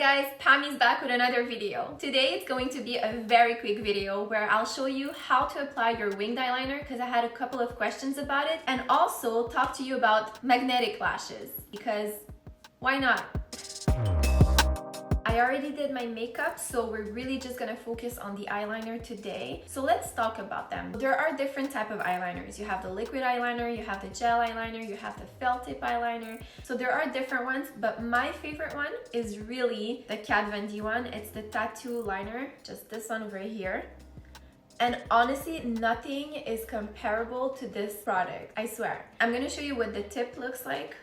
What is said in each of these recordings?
guys, Pam is back with another video. Today it's going to be a very quick video where I'll show you how to apply your winged eyeliner because I had a couple of questions about it, and also talk to you about magnetic lashes because why not? I already did my makeup, so we're really just gonna focus on the eyeliner today. So let's talk about them. There are different type of eyeliners. You have the liquid eyeliner, you have the gel eyeliner, you have the felt tip eyeliner. So there are different ones, but my favorite one is really the Kat Von D one. It's the tattoo liner, just this one over here. And honestly, nothing is comparable to this product, I swear. I'm gonna show you what the tip looks like.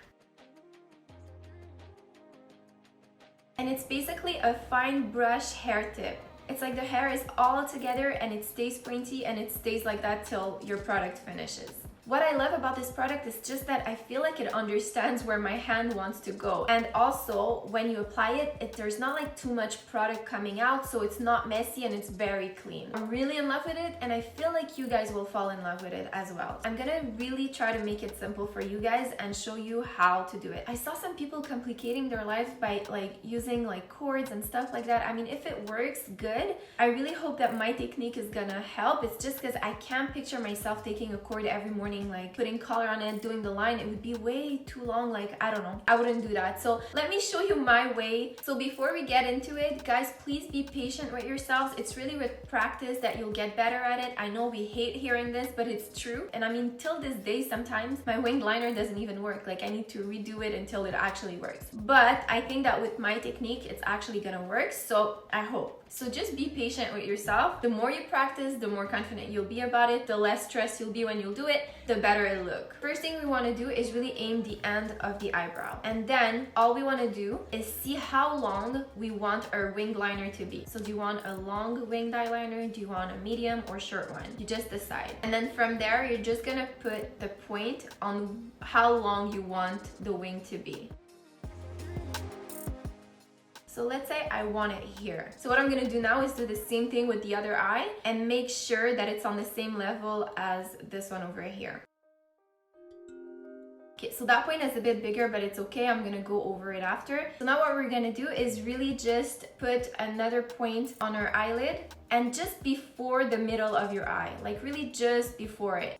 And it's basically a fine brush hair tip. It's like the hair is all together and it stays pointy and it stays like that till your product finishes. What I love about this product is just that I feel like it understands where my hand wants to go. And also, when you apply it, there's not like too much product coming out, so it's not messy and it's very clean. I'm really in love with it, and I feel like you guys will fall in love with it as well. I'm gonna really try to make it simple for you guys and show you how to do it. I saw some people complicating their lives by like using like cords and stuff like that. I mean, if it works, good. I really hope that my technique is gonna help. It's just because I can't picture myself taking a cord every morning, like putting color on it, doing the line. It would be way too long. Like, I don't know, I wouldn't do that. So let me show you my way. So before we get into it, guys, please be patient with yourselves. It's really with practice that you'll get better at it. I know we hate hearing this, but it's true. And I mean, till this day, sometimes my winged liner doesn't even work. Like, I need to redo it until it actually works. But I think that with my technique, it's actually gonna work. So I hope. So just be patient with yourself. The more you practice, the more confident you'll be about it, the less stressed you'll be when you'll do it, the better it'll look. First thing we want to do is really aim the end of the eyebrow. And then all we want to do is see how long we want our winged liner to be. So do you want a long winged eyeliner? Do you want a medium or short one? You just decide. And then from there, you're just gonna put the point on how long you want the wing to be. So let's say I want it here. So what I'm gonna do now is do the same thing with the other eye and make sure that it's on the same level as this one over here. Okay, so that point is a bit bigger, but it's okay. I'm gonna go over it after. So now what we're gonna do is really just put another point on our eyelid and just before the middle of your eye, like really just before it.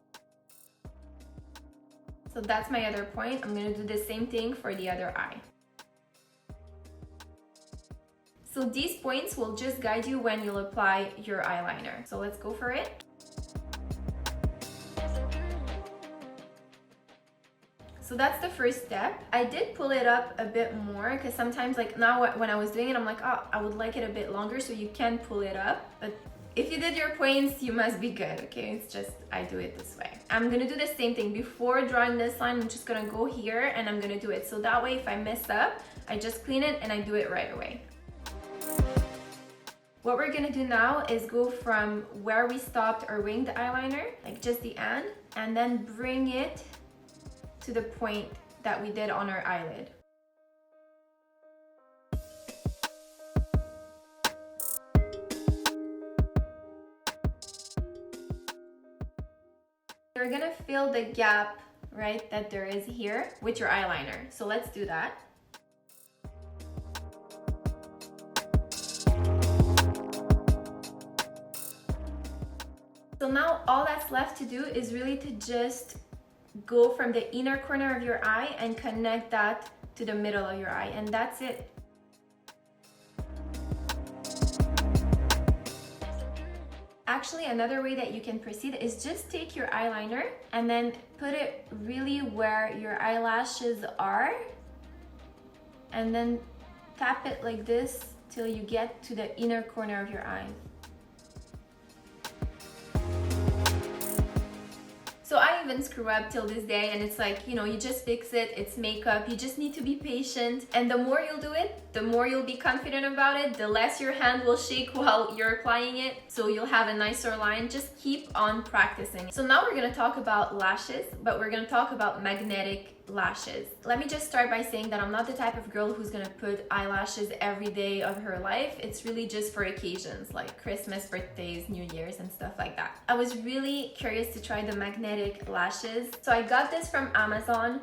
So that's my other point. I'm gonna do the same thing for the other eye. So these points will just guide you when you'll apply your eyeliner. So let's go for it. So that's the first step. I did pull it up a bit more because sometimes, like now when I was doing it, I'm like, oh, I would like it a bit longer, so you can pull it up. But if you did your points, you must be good, okay? It's just, I do it this way. I'm gonna do the same thing. Before drawing this line, I'm just gonna go here and I'm gonna do it. So that way, if I mess up, I just clean it and I do it right away. What we're gonna do now is go from where we stopped our winged eyeliner, like just the end, and then bring it to the point that we did on our eyelid. You're gonna fill the gap, right, that there is here with your eyeliner. So let's do that. So now all that's left to do is really to just go from the inner corner of your eye and connect that to the middle of your eye, and that's it. Actually, another way that you can proceed is just take your eyeliner and then put it really where your eyelashes are, and then tap it like this till you get to the inner corner of your eye. So I even screw up till this day, and it's like, you know, you just fix it, it's makeup, you just need to be patient. And the more you'll do it, the more you'll be confident about it, the less your hand will shake while you're applying it, so you'll have a nicer line. Just keep on practicing. So now we're gonna talk about lashes, but we're gonna talk about magnetic lashes. Let me just start by saying that I'm not the type of girl who's gonna put eyelashes every day of her life. It's really just for occasions like Christmas, birthdays, New Year's, and stuff like that. I was really curious to try the magnetic lashes. So I got this from Amazon.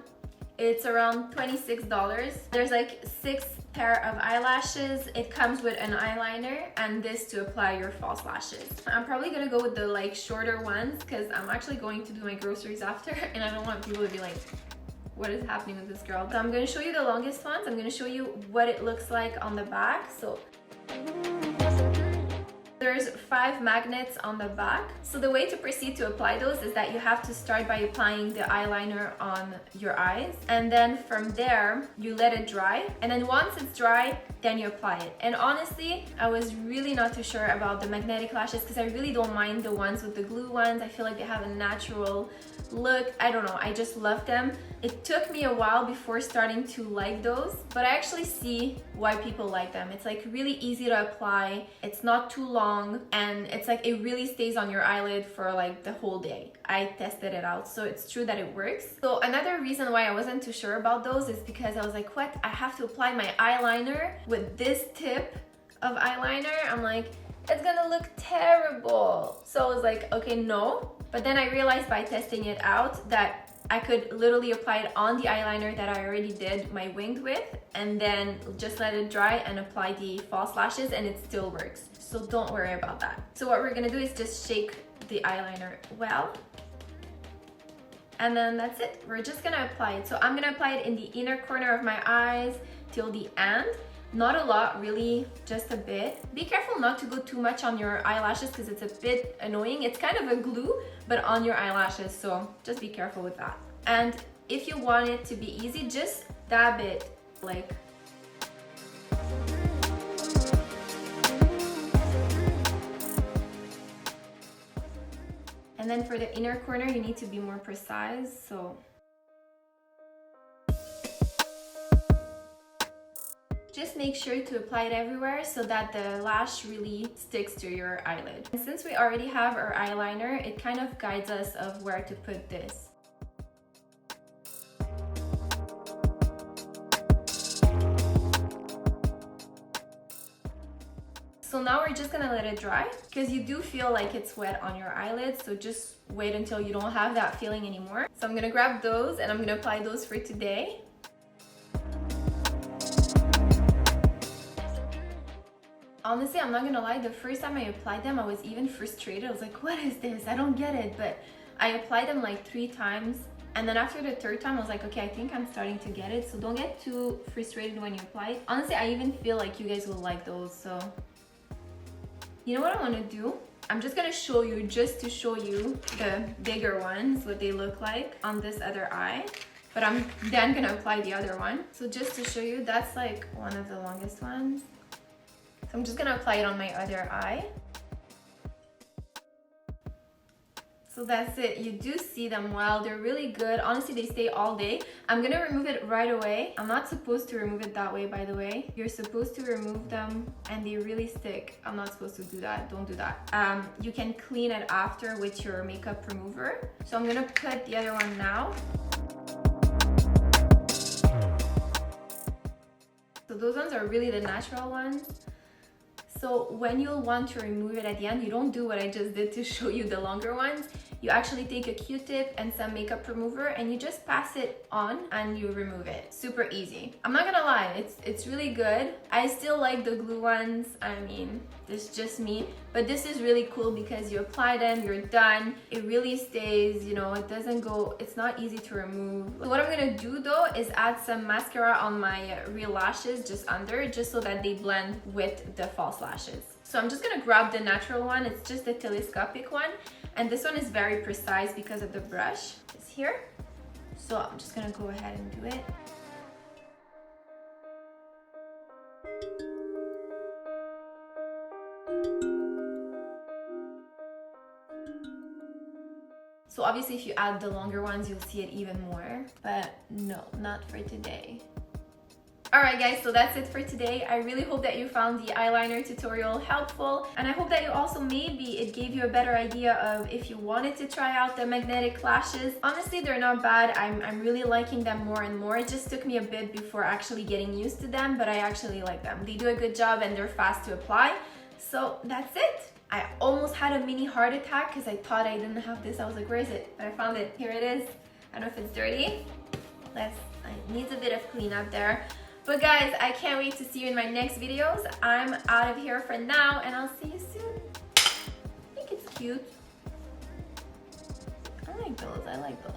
It's around $26. There's like 6 pair of eyelashes. It comes with an eyeliner and this to apply your false lashes. I'm probably gonna go with the like shorter ones because I'm actually going to do my groceries after and I don't want people to be like, what is happening with this girl? So I'm gonna show you the longest ones. I'm gonna show you what it looks like on the back. So there's 5 magnets on the back. So the way to proceed to apply those is that you have to start by applying the eyeliner on your eyes. And then from there, you let it dry. And then once it's dry, then you apply it. And honestly, I was really not too sure about the magnetic lashes because I really don't mind the ones with the glue ones. I feel like they have a natural look. I don't know, I just love them. It took me a while before starting to like those, but I actually see why people like them. It's like really easy to apply, it's not too long, and it's like it really stays on your eyelid for like the whole day. I tested it out, so it's true that it works. So another reason why I wasn't too sure about those is because I was like, what? I have to apply my eyeliner with this tip of eyeliner? I'm like, it's gonna look terrible. So I was like, okay, no. But then I realized by testing it out that I could literally apply it on the eyeliner that I already did my winged with and then just let it dry and apply the false lashes and it still works. So don't worry about that. So what we're gonna do is just shake the eyeliner well. And then that's it. We're just gonna apply it. So I'm gonna apply it in the inner corner of my eyes till the end. Not a lot, really, just a bit. Be careful not to go too much on your eyelashes because it's a bit annoying. It's kind of a glue, but on your eyelashes, so just be careful with that. And if you want it to be easy, just dab it, like. And then for the inner corner, you need to be more precise, so. Just make sure to apply it everywhere so that the lash really sticks to your eyelid. And since we already have our eyeliner, it kind of guides us of where to put this. So now we're just gonna let it dry because you do feel like it's wet on your eyelids, so just wait until you don't have that feeling anymore. So I'm gonna grab those and I'm gonna apply those for today. Honestly, I'm not gonna lie, the first time I applied them, I was even frustrated. I was like, what is this? I don't get it. But I applied them like 3 times. And then after the 3rd time, I was like, okay, I think I'm starting to get it. So don't get too frustrated when you apply it. Honestly, I even feel like you guys will like those. So you know what I wanna do? I'm just gonna show you, just to show you the bigger ones, what they look like on this other eye. But I'm then gonna apply the other one. So just to show you, that's like one of the longest ones. So I'm just gonna apply it on my other eye. So that's it. You do see them well. They're really good. Honestly, they stay all day. I'm gonna remove it right away. I'm not supposed to remove it that way, by the way. You're supposed to remove them and they really stick. I'm not supposed to do that. Don't do that. You can clean it after with your makeup remover. So I'm gonna put the other one now. So those ones are really the natural ones. So when you'll want to remove it at the end, you don't do what I just did to show you the longer ones. You actually take a Q-tip and some makeup remover and you just pass it on and you remove it. Super easy. I'm not gonna lie, it's really good. I still like the glue ones. I mean, it's just me. But this is really cool because you apply them, you're done. It really stays, you know, it doesn't go, it's not easy to remove. So what I'm gonna do though is add some mascara on my real lashes just under, just so that they blend with the false lashes. So I'm just gonna grab the natural one. It's just the telescopic one. And this one is very precise because of the brush. It's here. So I'm just gonna go ahead and do it. So obviously if you add the longer ones, you'll see it even more, but no, not for today. Alright guys, so that's it for today. I really hope that you found the eyeliner tutorial helpful, and I hope that you also, maybe it gave you a better idea of if you wanted to try out the magnetic lashes. Honestly, they're not bad. I'm really liking them more and more. It just took me a bit before actually getting used to them, but I actually like them. They do a good job and they're fast to apply. So that's it. I almost had a mini heart attack because I thought I didn't have this. I was like, where is it? But I found it. Here it is. I don't know if it's dirty. It needs a bit of cleanup there. But guys, I can't wait to see you in my next videos. I'm out of here for now, and I'll see you soon. I think it's cute. I like those.